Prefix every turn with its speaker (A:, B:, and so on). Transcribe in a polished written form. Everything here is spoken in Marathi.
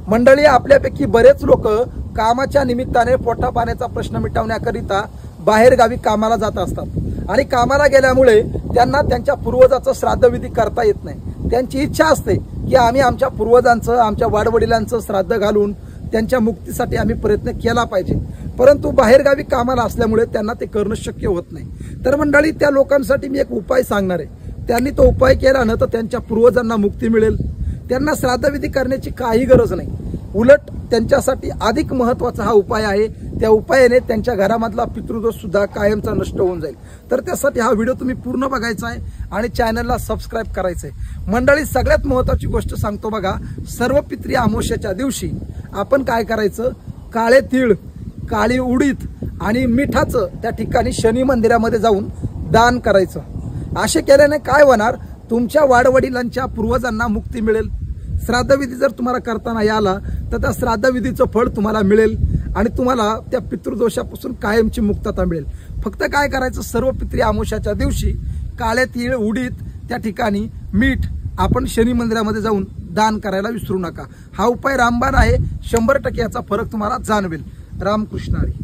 A: मंडळी, आपल्यापैकी बरेच लोक कामाच्या निमित्ताने पोटा पाण्याचा प्रश्न मिटवण्याकरिता बाहेर गावी कामाला जात असतात आणि कामाला गेल्यामुळे त्यांना त्यांच्या पूर्वजाचं श्राद्धविधी करता येत नाही। त्यांची इच्छा असते की आम्ही आमच्या पूर्वजांचं, आमच्या वाडवडिलांचं श्राद्ध घालून त्यांच्या मुक्तीसाठी आम्ही प्रयत्न केला पाहिजे, परंतु बाहेरगावी कामाला असल्यामुळे त्यांना ते करणं शक्य होत नाही। तर मंडळी, त्या लोकांसाठी मी एक उपाय सांगणार आहे। त्यांनी तो उपाय केला ना तर त्यांच्या पूर्वजांना मुक्ती मिळेल। त्यांना श्राद्धविधी करण्याची काही गरज नाही, उलट त्यांच्यासाठी अधिक महत्त्वाचा हा उपाय आहे। त्या उपायाने त्यांच्या घरामधला पितृदोष सुद्धा कायमचा नष्ट होऊन जाईल। तर त्यासाठी हा व्हिडिओ तुम्ही पूर्ण बघायचा आहे आणि चॅनलला सबस्क्राईब करायचं आहे। मंडळी, सगळ्यात महत्त्वाची गोष्ट सांगतो बघा, सर्व पितृ अमावस्येच्या दिवशी आपण काय करायचं, काळे तीळ, काळी उडीद आणि मिठाचं त्या ठिकाणी शनी मंदिरामध्ये जाऊन दान करायचं। असे केल्याने काय होणार, तुमच्या वाडवडिलांच्या पूर्वजांना मुक्ती मिळेल। श्राद्धविधी जर तुम्हाला करताना आला तर त्या श्राद्धविधीचं फळ तुम्हाला मिळेल आणि तुम्हाला त्या पितृदोषापासून कायमची मुक्तता मिळेल। फक्त काय करायचं, सर्व पितृ अमावस्येच्या दिवशी काळे तीळ, उडीद त्या ठिकाणी मीठ आपण शनी मंदिरामध्ये जाऊन दान करायला विसरू नका। हा उपाय रामबाण आहे, 100% याचा फरक तुम्हाला जाणवेल। रामकृष्ण हरी।